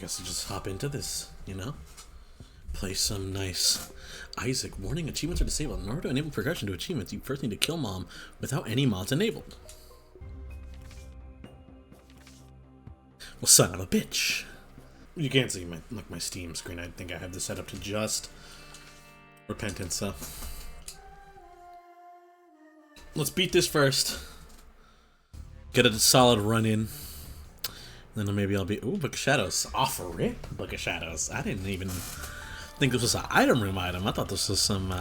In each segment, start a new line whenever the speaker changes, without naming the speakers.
guess I'll just hop into this, you know? Play some nice Isaac. Warning, achievements are disabled. In order to enable progression to achievements, you first need to kill Mom without any mods enabled. Well, son of a bitch. You can't see my Steam screen. I think I have this set up to just Repentance, so let's beat this first. Get a solid run in. Then maybe I'll be... Ooh, Book of Shadows. Off rip, Book of Shadows. I didn't even think this was an item room item. I thought this was some,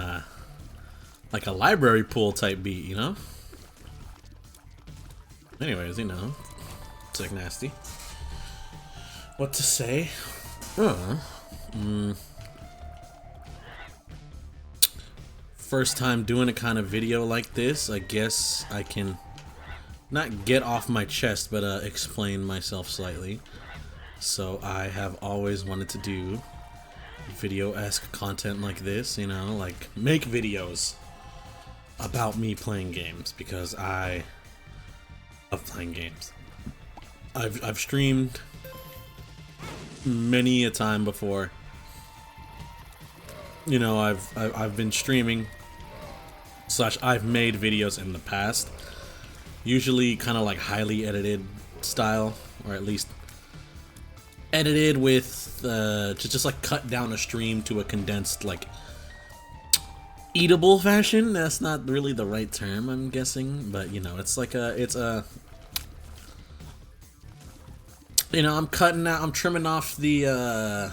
like a library pool type beat, you know? Anyways, you know. It's like nasty. What to say? First time doing a kind of video like this. I guess I can not get off my chest, but explain myself slightly. So I have always wanted to do video-esque content like this, you know, like make videos about me playing games, because I love playing games. I've streamed many a time before. You know, I've been streaming / I've made videos in the past, usually kind of like highly edited style, or at least edited with just like cut down a stream to a condensed, like, eatable fashion. That's not really the right term, I'm guessing, but you know, it's like you know, I'm trimming off the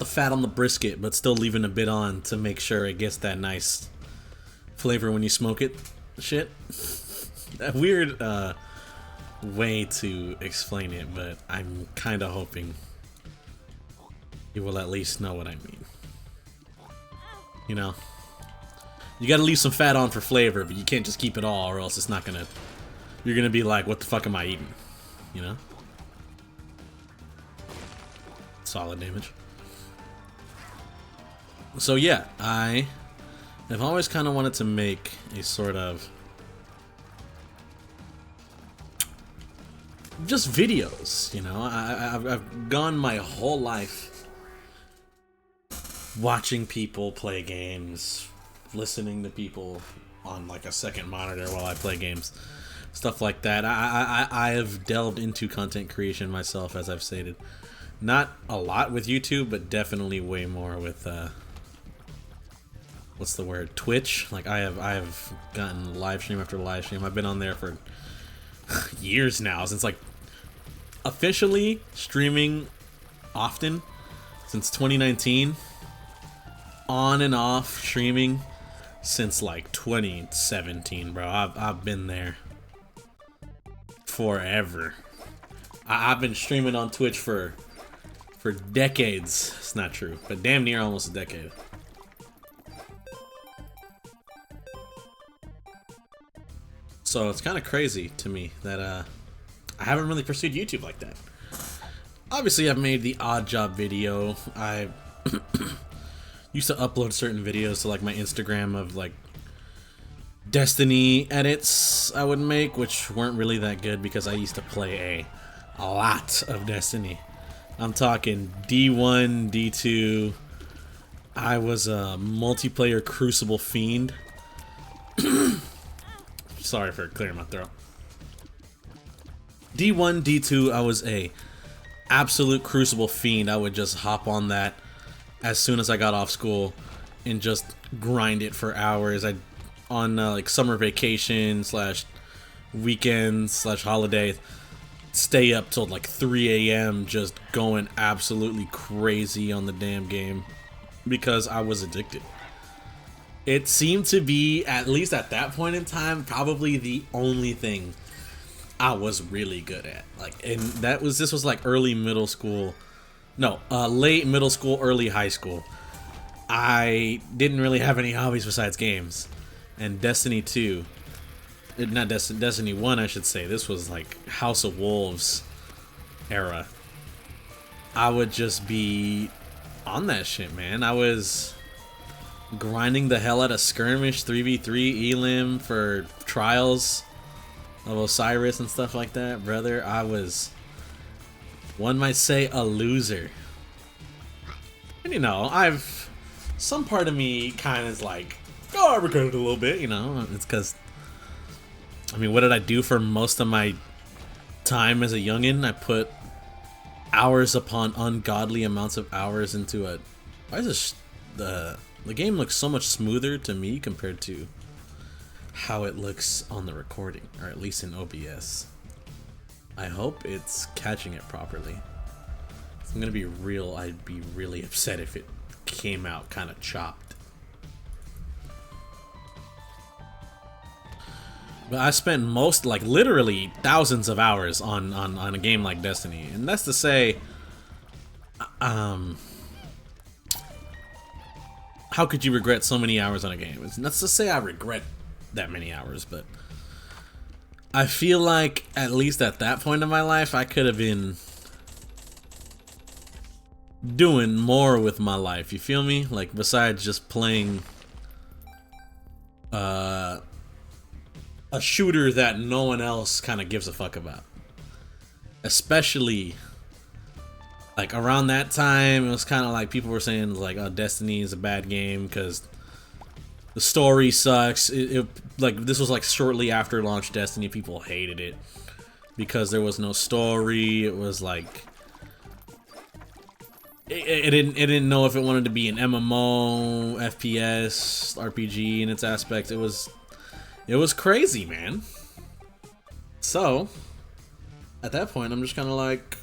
fat on the brisket, but still leaving a bit on to make sure it gets that nice flavor when you smoke it. Shit. That weird way to explain it, but I'm kind of hoping you will at least know what I mean. You know? You gotta leave some fat on for flavor, but you can't just keep it all, or else it's not gonna... You're gonna be like, what the fuck am I eating? You know? Solid damage. So yeah, I have always kind of wanted to make a sort of just videos, you know. I've gone my whole life watching people play games, listening to people on like a second monitor while I play games, stuff like that. I have delved into content creation myself, as I've stated. Not a lot with YouTube, but definitely way more with what's the word? Twitch. Like I have gotten live stream after live stream. I've been on there for years now, since like officially streaming often since 2019. On and off streaming since like 2017, bro. I've been there forever. I've been streaming on Twitch for decades. It's not true, but damn near almost a decade. So it's kind of crazy to me that I haven't really pursued YouTube like that. Obviously, I've made the odd job video. I used to upload certain videos to like my Instagram of like Destiny edits I would make, which weren't really that good because I used to play a lot of Destiny. I'm talking D1, D2. I was a multiplayer Crucible fiend. Sorry for clearing my throat. D1, D2, I was a absolute Crucible fiend. I would just hop on that as soon as I got off school and just grind it for hours. On like summer vacation / weekends / holidays, stay up till like 3 a.m. just going absolutely crazy on the damn game because I was addicted. It seemed to be, at least at that point in time, probably the only thing I was really good at. Like, and this was like early middle school. No, late middle school, early high school. I didn't really have any hobbies besides games. And Destiny 2, not Destiny 1, I should say. This was like House of Wolves era. I would just be on that shit, man. I was grinding the hell out of skirmish 3v3 elim for trials of Osiris and stuff like that, brother. I was One might say a loser. And you know, some part of me kind of is like, oh, I regret it a little bit, you know. It's because, I mean, what did I do for most of my time as a youngin'? I put hours upon ungodly amounts of hours into a... Why is this... The game looks so much smoother to me compared to how it looks on the recording, or at least in OBS. I hope it's catching it properly. If I'm gonna be real, I'd be really upset if it came out kind of chopped. But I spent most, like literally thousands of hours on a game like Destiny, and that's to say, how could you regret so many hours on a game? It's not to say I regret that many hours, but I feel like at least at that point in my life, I could have been doing more with my life. You feel me? Like besides just playing a shooter that no one else kind of gives a fuck about. Especially like around that time, it was kind of like people were saying like, "Oh, Destiny is a bad game because the story sucks." Like this was like shortly after launch Destiny. People hated it because there was no story. It was like it didn't know if it wanted to be an MMO, FPS, RPG in its aspects. It was crazy, man. So at that point, I'm just kind of like,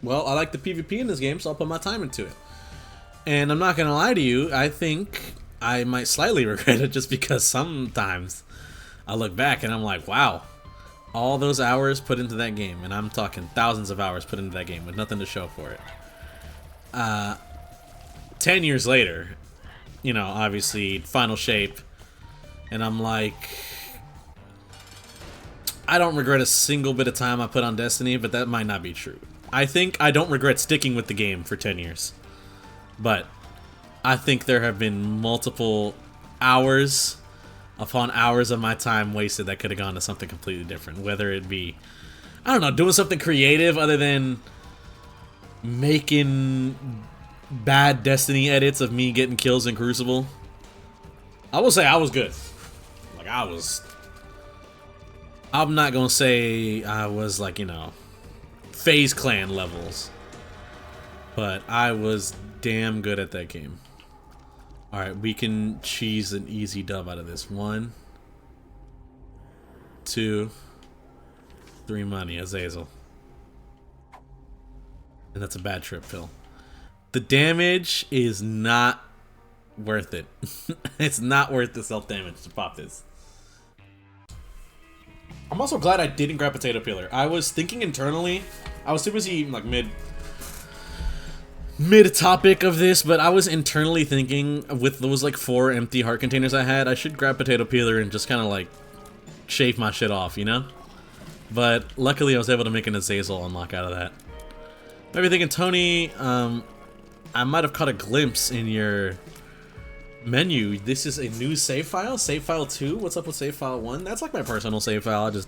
well, I like the PvP in this game, so I'll put my time into it. And I'm not gonna lie to you, I think I might slightly regret it just because sometimes I look back and I'm like, wow, all those hours put into that game, and I'm talking thousands of hours put into that game with nothing to show for it. 10 years later, you know, obviously, final shape, and I'm like, I don't regret a single bit of time I put on Destiny, but that might not be true. I think I don't regret sticking with the game for 10 years. But I think there have been multiple hours upon hours of my time wasted that could have gone to something completely different. Whether it be, I don't know, doing something creative other than making bad Destiny edits of me getting kills in Crucible. I will say I was good. Like, I'm not gonna say I was like, you know, FaZe Clan levels, but I was damn good at that game. Alright, we can cheese an easy dub out of this. 1, 2, 3 money, Azazel. And that's a bad trip, Phil. The damage is not worth it. It's not worth the self-damage to pop this. I'm also glad I didn't grab Potato Peeler. I was thinking internally, I was too busy like mid-topic of this, but I was internally thinking with those like 4 empty heart containers I had, I should grab Potato Peeler and just kind of like shave my shit off, you know? But luckily I was able to make an Azazel unlock out of that. Maybe thinking, Tony, I might have caught a glimpse in your menu. This is a new save file? Save file 2? What's up with save file 1? That's like my personal save file. I just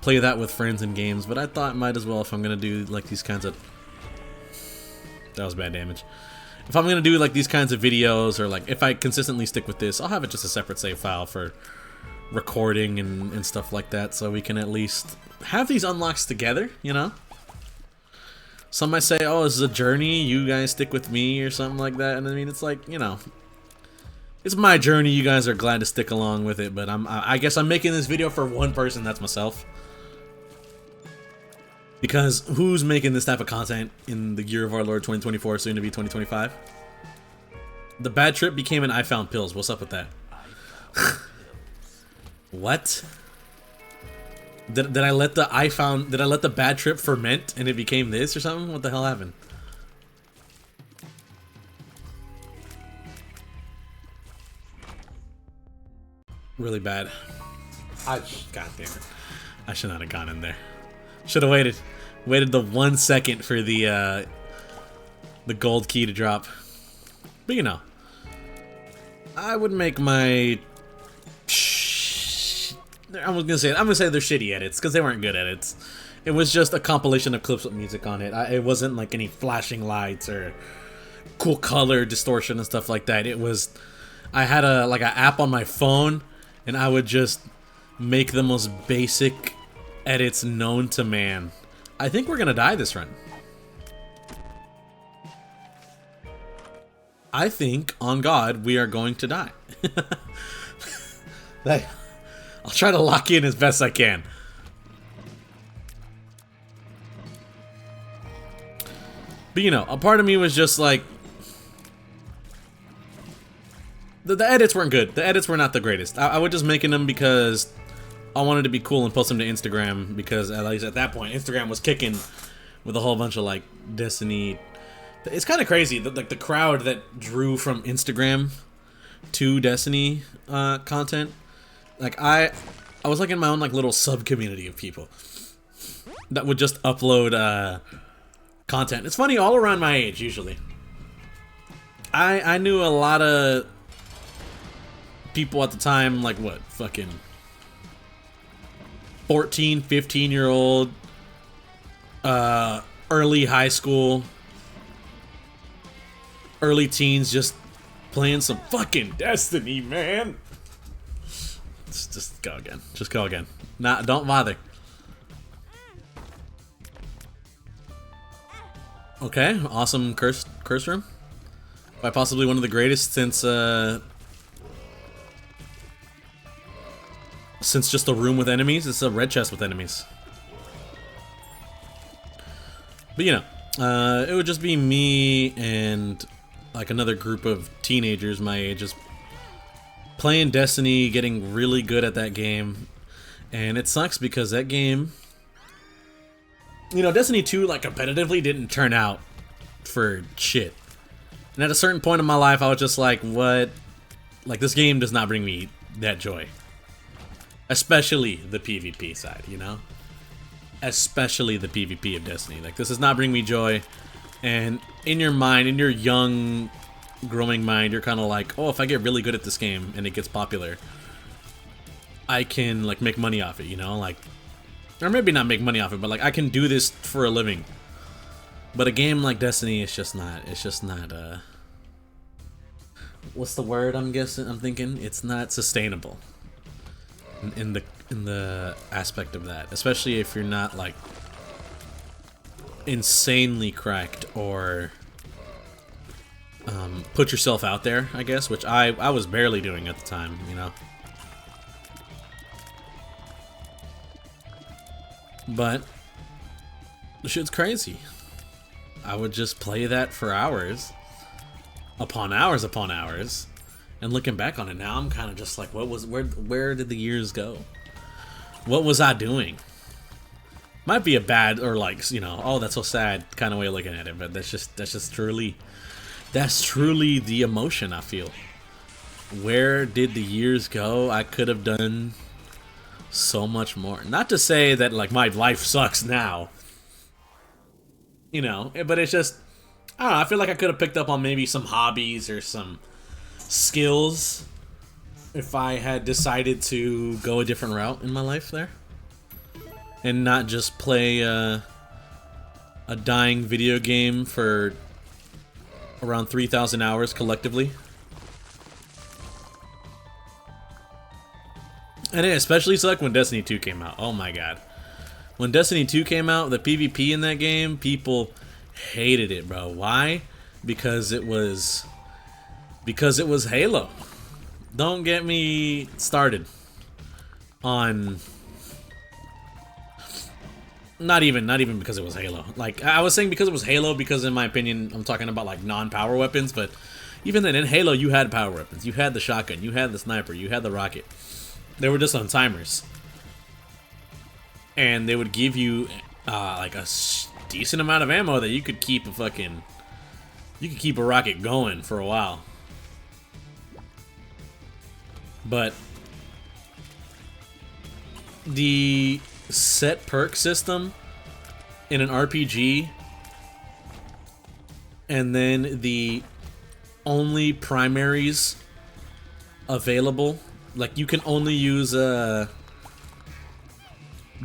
play that with friends in games, but I thought might as well if I'm gonna do like these kinds of... That was bad damage. If I'm gonna do like these kinds of videos, or like if I consistently stick with this, I'll have it just a separate save file for recording and stuff like that, so we can at least have these unlocks together, you know? Some might say, oh, this is a journey, you guys stick with me, or something like that, and I mean, it's like, you know, it's my journey, you guys are glad to stick along with it, but I guess I'm making this video for one person, that's myself. Because who's making this type of content in the year of our Lord 2024, soon to be 2025? The bad trip became an I found pills. What's up with that? What? Did I let the bad trip ferment and it became this or something? What the hell happened? Really bad. God damn it. I should not have gone in there. Should have waited. Waited the 1 second for the gold key to drop. But you know, I would make my I'm gonna say they're shitty edits because they weren't good edits. It was just a compilation of clips with music on it. It wasn't like any flashing lights or cool color distortion and stuff like that. It was, I had a like an app on my phone, and I would just make the most basic edits known to man. I think we're gonna die this run. I think, on God, we are going to die. I'll try to lock in as best I can. But you know, a part of me was just like, the edits weren't good. The edits were not the greatest. I was just making them because I wanted to be cool and post them to Instagram, because at least at that point, Instagram was kicking with a whole bunch of like Destiny. It's kind of crazy, like the crowd that drew from Instagram to Destiny content. Like I was like in my own like little sub community of people that would just upload content. It's funny, all around my age usually. I knew a lot of people at the time, like what, fucking 14, 15-year-old, early high school, early teens, just playing some fucking Destiny, man. Just go again. Just go again. Nah, don't bother. Okay, awesome curse room. By possibly one of the greatest since just a room with enemies. It's a red chest with enemies. But you know, it would just be me and like another group of teenagers my age, just playing Destiny, getting really good at that game. And it sucks because that game, you know, Destiny 2 like competitively didn't turn out for shit. And at a certain point in my life, I was just like, what? Like, this game does not bring me that joy. Especially the PvP side, you know? Especially the PvP of Destiny. Like, this does not bring me joy. And in your mind, in your young, growing mind, you're kind of like, oh, if I get really good at this game and it gets popular, I can, like, make money off it, you know? Like, or maybe not make money off it, but, like, I can do this for a living. But a game like Destiny, it's just not, what's the word I'm thinking? It's not sustainable. In the aspect of that, especially if you're not like insanely cracked or put yourself out there, I guess, which I was barely doing at the time, you know. But the shit's crazy. I would just play that for hours upon hours upon hours. And looking back on it now, I'm kind of just like, where did the years go? What was I doing? Might be a bad, or like, you know, oh, that's so sad kind of way of looking at it, but that's truly the emotion I feel. Where did the years go? I could have done so much more. Not to say that like my life sucks now, you know, but it's just, I don't know, I feel like I could have picked up on maybe some hobbies or some skills if I had decided to go a different route in my life there and not just play a dying video game for around 3,000 hours collectively. And it especially sucked when Destiny 2 came out. Oh my god. When Destiny 2 came out, the PvP in that game, people hated it, bro. Why? Because it was Halo. Don't get me started on not even because it was Halo. Like, I was saying because it was Halo because in my opinion I'm talking about like non-power weapons, but even then in Halo you had power weapons. You had the shotgun, you had the sniper, you had the rocket. They were just on timers. And they would give you like a decent amount of ammo that you could keep a rocket going for a while. But the set perk system in an RPG and then the only primaries available, like you can only use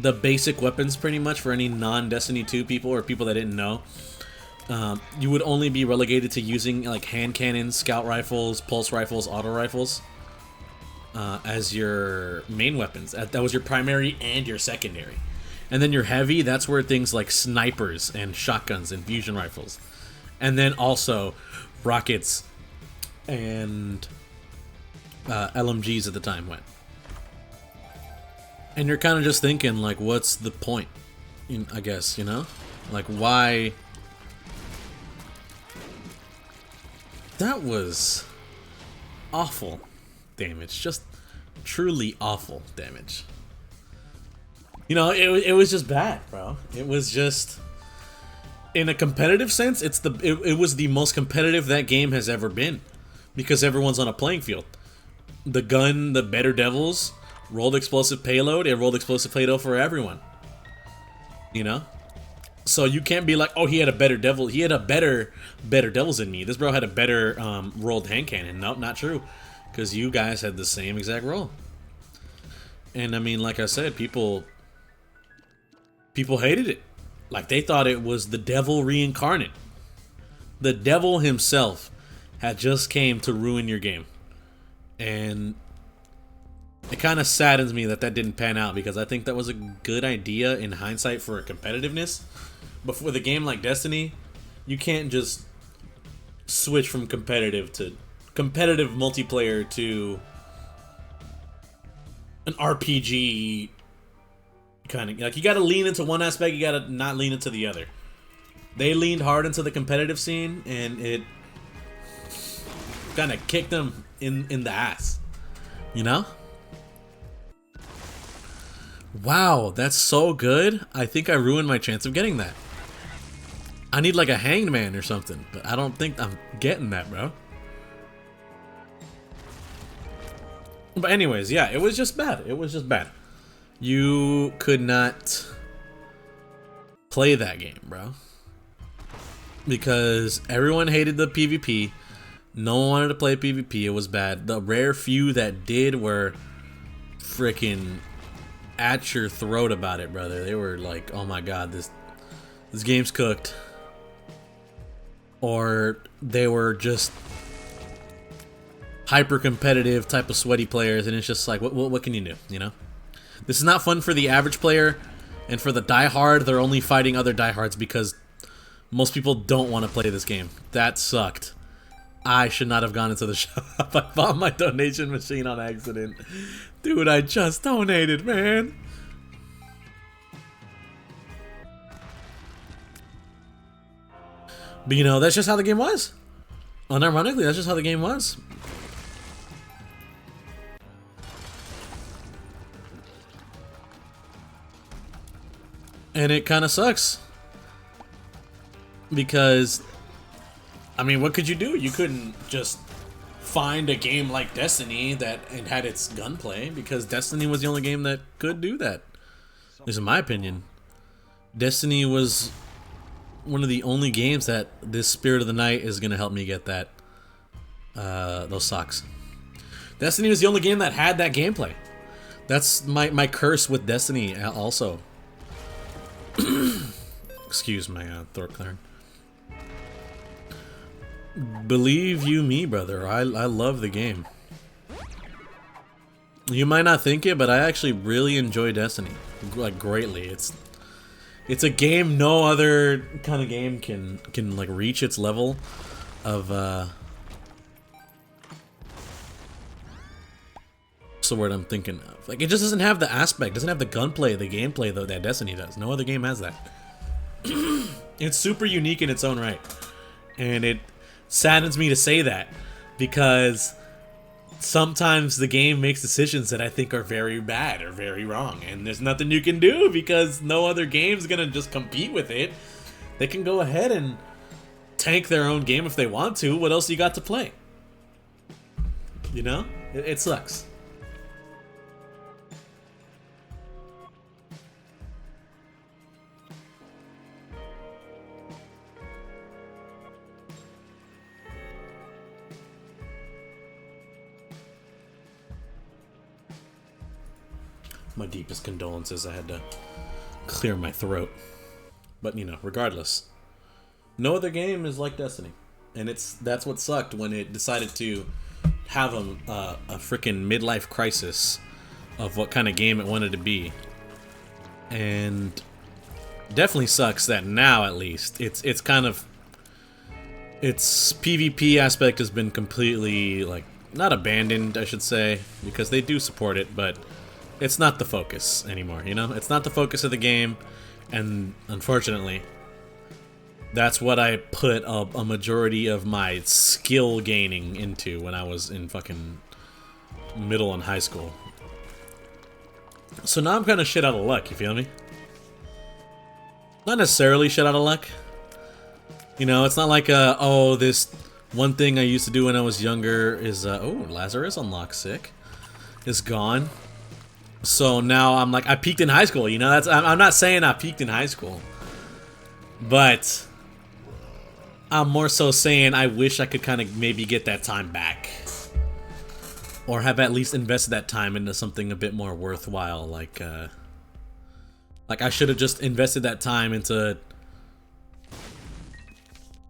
the basic weapons pretty much for any non-Destiny 2 people or people that didn't know. You would only be relegated to using like hand cannons, scout rifles, pulse rifles, auto rifles as your main weapons. That was your primary and your secondary. And then your heavy, that's where things like snipers and shotguns and fusion rifles. And then also rockets and LMGs at the time went. And you're kind of just thinking, like, what's the point? I guess, you know? Like, why? That was awful damage. Just truly awful damage. You know, it was just bad, bro. It was just, in a competitive sense, it was the most competitive that game has ever been, because everyone's on a playing field. The gun, the better devils, rolled explosive payload. It rolled explosive payload for everyone. You know, so you can't be like, oh, he had a better devil. He had a better devils than me. This bro had a better rolled hand cannon. Nope, not true, because you guys had the same exact roll. And I mean, like I said, people hated it. Like, they thought it was the devil reincarnate. The devil himself had just came to ruin your game. And it kind of saddens me that didn't pan out, because I think that was a good idea in hindsight for competitiveness. But with a game like Destiny, you can't just switch from competitive multiplayer to an RPG kind of, like, you got to lean into one aspect, you got to not lean into the other. They leaned hard into the competitive scene, and it kind of kicked them in the ass, you know? Wow, that's so good. I think I ruined my chance of getting that. I need like a hanged man or something, but I don't think I'm getting that, bro. But anyways, yeah, it was just bad. It was just bad. You could not play that game, bro. Because everyone hated the PvP. No one wanted to play PvP. It was bad. The rare few that did were freaking at your throat about it, brother. They were like, oh my god, this game's cooked. Or they were just hyper competitive type of sweaty players, and it's just like, what can you do, you know? This is not fun for the average player, and for the diehard, they're only fighting other diehards because most people don't want to play this game. That sucked. I should not have gone into the shop. I found my donation machine on accident. Dude, I just donated, man. But you know, that's just how the game was. Unironically, that's just how the game was. And it kind of sucks. Because, I mean, what could you do? You couldn't just find a game like Destiny that it had its gunplay, because Destiny was the only game that could do that. At least in my opinion. Destiny was one of the only games that this Spirit of the Night is going to help me get that, those socks. Destiny was the only game that had that gameplay. That's my curse with Destiny also. Excuse my throat clearing. Believe you me, brother, I love the game. You might not think it, but I actually really enjoy Destiny, like, greatly. It's a game no other kind of game can like reach its level of what's the word I'm thinking of? Like, it just doesn't have the aspect, doesn't have the gunplay, the gameplay though that Destiny does. No other game has that. It's super unique in its own right, and it saddens me to say that, because sometimes the game makes decisions that I think are very bad or very wrong, and there's nothing you can do because no other game's gonna just compete with it. They can go ahead and tank their own game if they want to. What else you got to play? You know? It sucks. My deepest condolences. I had to clear my throat. But, you know, regardless. No other game is like Destiny. And that's what sucked when it decided to have a freaking midlife crisis of what kind of game it wanted to be. And definitely sucks that now, at least, it's kind of... Its PvP aspect has been completely, like, not abandoned, I should say, because they do support it, but it's not the focus anymore, you know? It's not the focus of the game, and unfortunately, that's what I put a majority of my skill gaining into when I was in fucking middle and high school. So now I'm kind of shit out of luck, you feel me? Not necessarily shit out of luck. You know, it's not like, oh, this one thing I used to do when I was younger is, oh, Lazarus unlocked, sick, is gone. So now I'm like, I peaked in high school, you know? I'm not saying I peaked in high school. But I'm more so saying I wish I could kind of maybe get that time back. Or have at least invested that time into something a bit more worthwhile. Like I should have just invested that time into,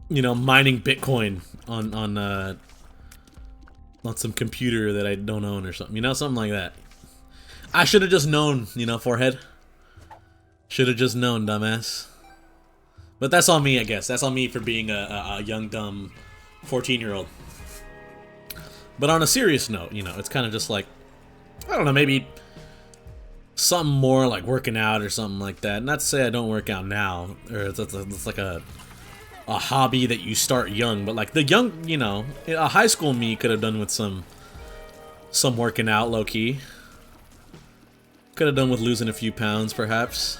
you know, mining Bitcoin on some computer that I don't own or something. You know, something like that. I should have just known, you know, forehead. Should have just known, dumbass. But that's on me, I guess. That's on me for being a young, dumb 14-year-old. But on a serious note, you know, it's kind of just like, I don't know, maybe something more like working out or something like that. Not to say I don't work out now, or it's like a hobby that you start young, but like the young, you know, a high school me could have done with some working out, low-key. Could have done with losing a few pounds, perhaps.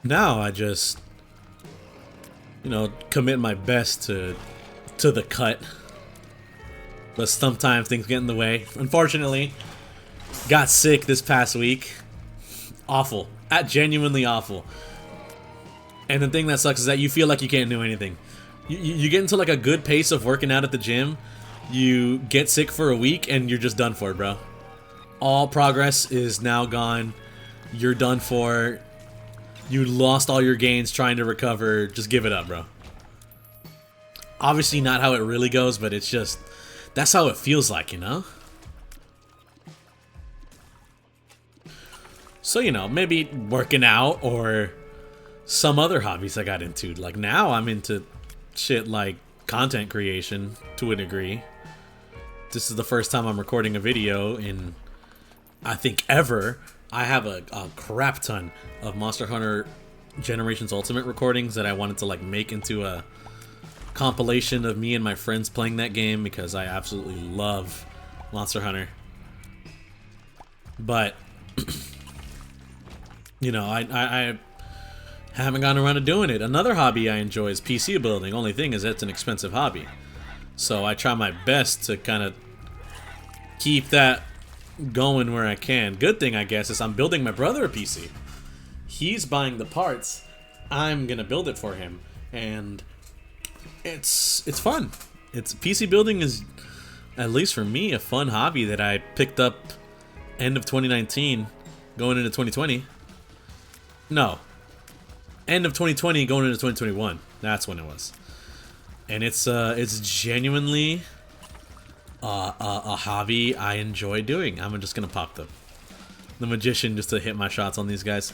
Now I just, you know, commit my best to the cut. But sometimes things get in the way. Unfortunately, got sick this past week. Awful. Genuinely awful. And the thing that sucks is that you feel like you can't do anything. You get into like a good pace of working out at the gym. You get sick for a week and you're just done for, bro. All progress is now gone. You're done for. You lost all your gains trying to recover. Just give it up, bro. Obviously not how it really goes, but it's just... That's how it feels like, you know? So, you know, maybe working out or some other hobbies I got into. Like, now I'm into shit like content creation to a degree. This is the first time I'm recording a video in, I think, ever. I have a crap ton of Monster Hunter Generations Ultimate recordings that I wanted to like make into a compilation of me and my friends playing that game because I absolutely love Monster Hunter. But you know, I haven't gotten around to doing it. Another hobby I enjoy is PC building. Only thing is it's an expensive hobby. So I try my best to kind of keep that going where I can. Good thing, I guess, is I'm building my brother a PC. He's buying the parts. I'm gonna build it for him, and it's fun. PC building is, at least for me, a fun hobby that I picked up end of 2019, going into 2020. No, end of 2020, going into 2021. That's when it was, and it's genuinely a hobby I enjoy doing. I'm just gonna pop the magician just to hit my shots on these guys.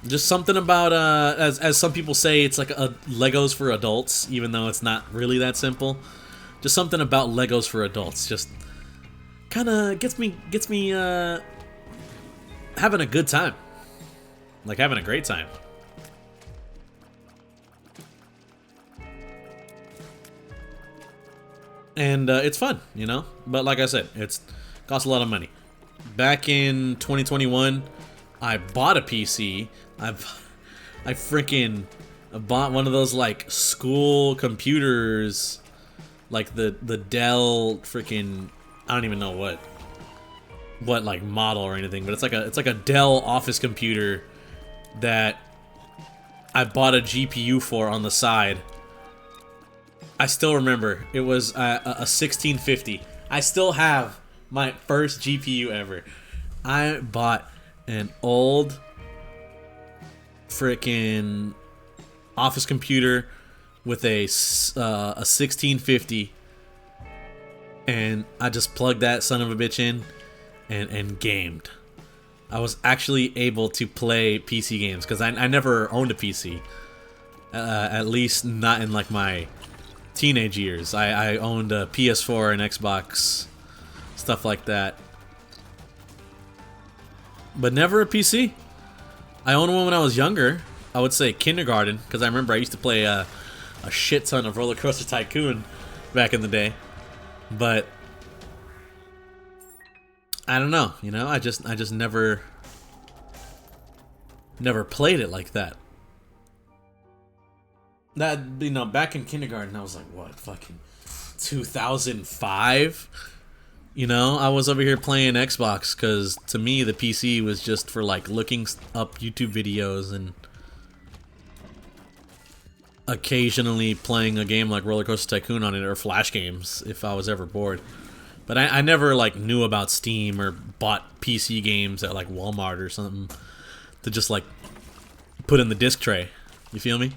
Just something about as some people say, it's like Legos for adults, even though it's not really that simple. Just something about Legos for adults just kind of gets me having a good time, like having a great time. And it's fun, you know? But like I said, it's costs a lot of money. Back in 2021, I bought a PC. I freaking bought one of those like school computers, like the Dell freaking, I don't even know what like model or anything, but it's like a Dell office computer that I bought a GPU for on the side. I still remember it was a 1650. I still have my first GPU ever. I bought an old freaking office computer with a 1650, and I just plugged that son of a bitch in and gamed. I was actually able to play PC games because I never owned a PC, at least not in like my teenage years. I owned a PS4 and Xbox, stuff like that, but never a PC. I owned one when I was younger. I would say kindergarten, because I remember I used to play a shit ton of Roller Coaster Tycoon back in the day. But I don't know, you know, I just never played it like that. That, you know, back in kindergarten, I was like, what, fucking 2005? You know, I was over here playing Xbox because to me the PC was just for like looking up YouTube videos and occasionally playing a game like Roller Coaster Tycoon on it, or Flash games if I was ever bored. But I never like knew about Steam or bought PC games at like Walmart or something to just like put in the disc tray. You feel me?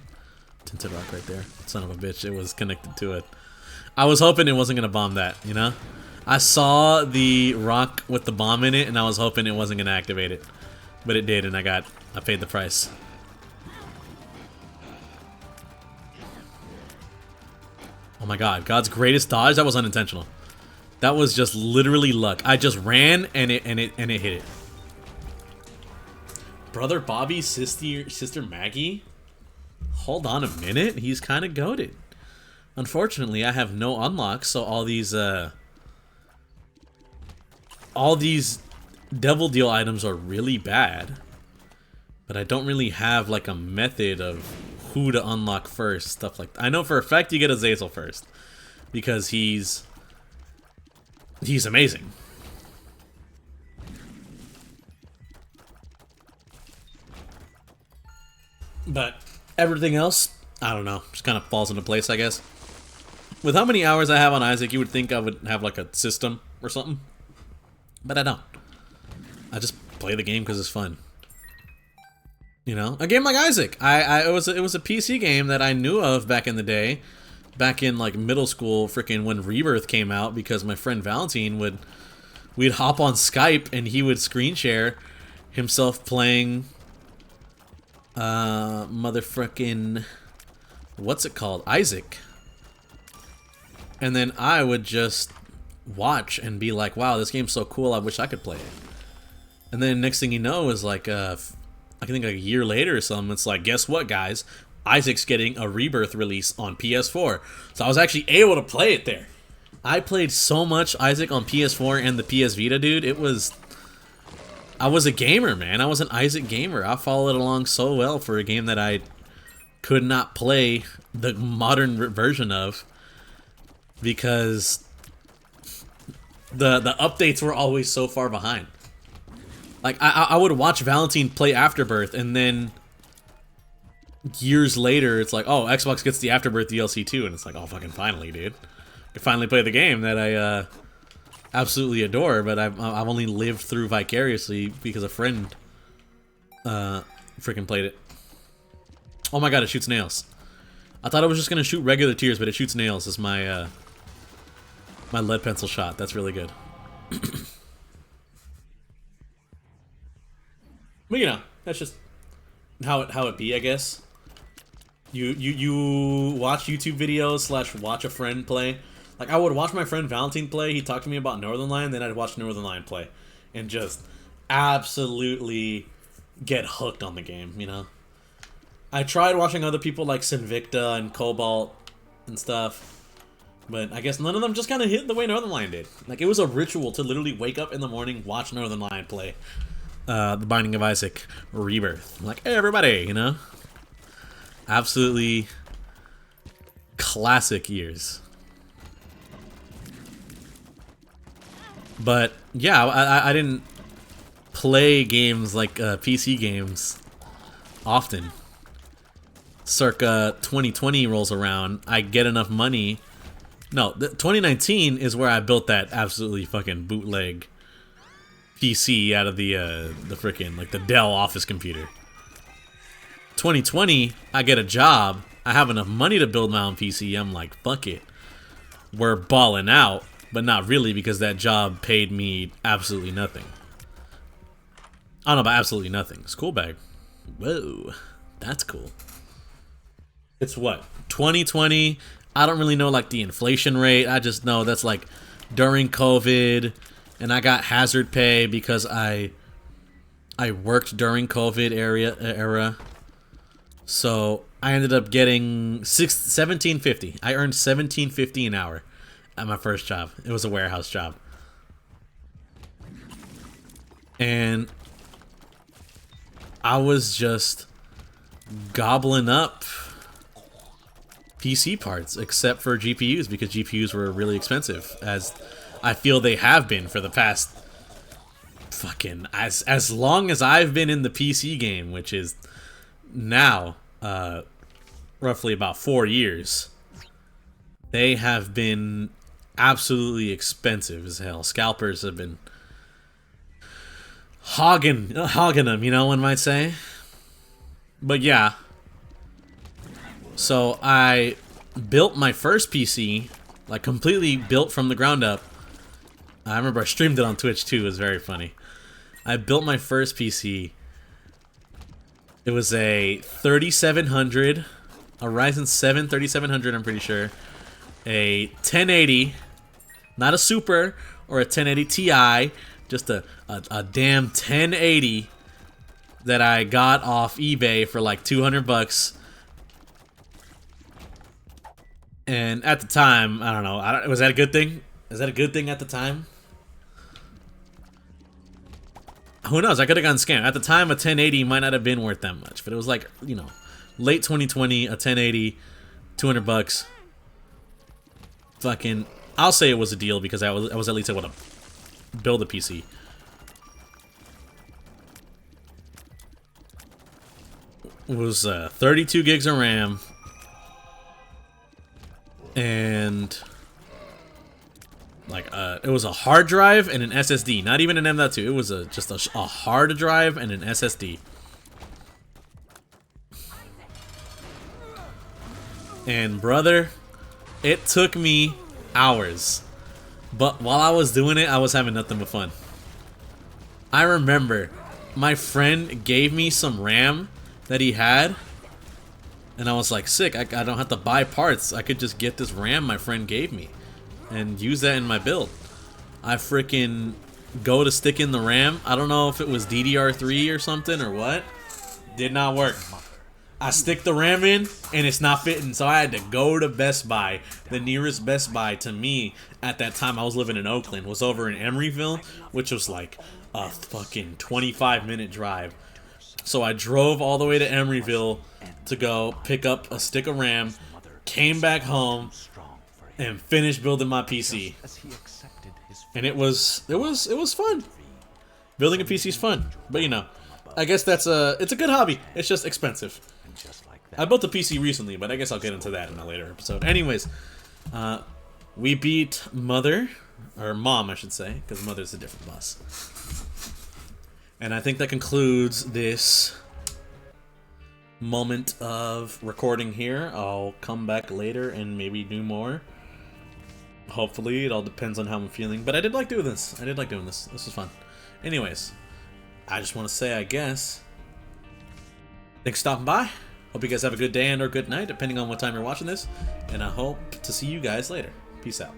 Tinted rock right there. Son of a bitch, it was connected to it. I was hoping it wasn't gonna bomb that, you know? I saw the rock with the bomb in it and I was hoping it wasn't gonna activate it. But it did, and I paid the price. Oh my god, God's greatest dodge? That was unintentional. That was just literally luck. I just ran and it hit it. Brother Bobby, sister Maggie? Hold on a minute, he's kind of goated. Unfortunately, I have no unlocks, so all these Devil Deal items are really bad. But I don't really have like a method of who to unlock first, stuff like that. I know for a fact you get Azazel first, because he's amazing. But everything else, I don't know, just kind of falls into place, I guess. With how many hours I have on Isaac, you would think I would have like a system or something. But I don't. I just play the game because it's fun. You know, a game like Isaac. It was a PC game that I knew of back in the day, back in like middle school, freaking when Rebirth came out, because my friend Valentine we'd hop on Skype and he would screen share himself playing motherfucking, what's it called? Isaac. And then I would just watch and be like, wow, this game's so cool, I wish I could play it. And then next thing you know is like I think like a year later or something, it's like, guess what, guys? Isaac's getting a Rebirth release on PS4. So I was actually able to play it there. I played so much Isaac on PS4 and the PS Vita, dude. I was a gamer, man. I was an Isaac gamer. I followed along so well for a game that I could not play the modern version of because the updates were always so far behind. Like, I would watch Valentine play Afterbirth, and then years later, it's like, oh, Xbox gets the Afterbirth DLC too, and it's like, oh, fucking finally, dude. I can finally play the game that I absolutely adore, but I've only lived through vicariously because a friend freaking played it. Oh my god, it shoots nails. I thought it was just gonna shoot regular tears, but it shoots nails. Is my my lead pencil shot. That's really good. But you know, that's just how it be, I guess. You watch YouTube videos / watch a friend play. Like, I would watch my friend Valentine play. He'd talk to me about Northernlion, then I'd watch Northernlion play, and just absolutely get hooked on the game. You know, I tried watching other people like Sinvicta and Cobalt and stuff, but I guess none of them just kind of hit the way Northernlion did. Like, it was a ritual to literally wake up in the morning, watch Northernlion play. The Binding of Isaac Rebirth. I'm like, hey, everybody, you know? Absolutely classic years. But, yeah, I didn't play games like PC games often. Circa 2020 rolls around, I get enough money No, 2019 is where I built that absolutely fucking bootleg PC out of the freaking like the Dell Office computer. 2020, I get a job. I have enough money to build my own PC. I'm like, fuck it. We're balling out, but not really because that job paid me absolutely nothing. I don't know about absolutely nothing. School bag. Whoa, that's cool. It's what? 2020. I don't really know like the inflation rate. I just know that's like during COVID, and I got hazard pay because I worked during COVID era. So I ended up getting $17.50. I earned $17.50 an hour at my first job. It was a warehouse job. And I was just gobbling up PC parts, except for GPUs, because GPUs were really expensive, as I feel they have been for the past fucking as long as I've been in the PC game, which is now roughly about 4 years. They have been absolutely expensive as hell. Scalpers have been hogging them, you know, one might say. But yeah. So I built my first PC, like completely built from the ground up. I remember I streamed it on Twitch too. It was very funny. I built my first PC. It was a 3700, a Ryzen 7 3700, I'm pretty sure. A 1080, not a Super or a 1080 Ti, just a damn 1080 that I got off eBay for like 200 bucks. And at the time, I don't know, was that a good thing? Is that a good thing at the time? Who knows? I could have gotten scammed. At the time, a 1080 might not have been worth that much, but it was like, you know, late 2020, a 1080, 200 bucks. Fucking, I'll say it was a deal because I was at least able to build a PC. It was 32 gigs of RAM. And like it was a hard drive and an SSD, not even an M.2. It was just a hard drive and an SSD. And brother, it took me hours, but while I was doing it, I was having nothing but fun. I remember my friend gave me some RAM that he had, and I was like, sick, I don't have to buy parts. I could just get this RAM my friend gave me and use that in my build. I freaking go to stick in the RAM. I don't know if it was DDR3 or something or what. Did not work. I stick the RAM in and it's not fitting, so I had to go to Best Buy. The nearest Best Buy to me at that time, I was living in Oakland, was over in Emeryville, which was like a fucking 25-minute drive. So I drove all the way to Emeryville to go pick up a stick of RAM, came back home, and finished building my PC. And it was fun. Building a PC is fun, but you know, I guess it's a good hobby. It's just expensive. I built a PC recently, but I guess I'll get into that in a later episode. Anyways, we beat Mother, or Mom, I should say, because Mother's a different boss. And I think that concludes this moment of recording here. I'll come back later and maybe do more. Hopefully, it all depends on how I'm feeling. But I did like doing this. This was fun. Anyways, I just want to say, I guess, thanks for stopping by. Hope you guys have a good day and or good night, depending on what time you're watching this. And I hope to see you guys later. Peace out.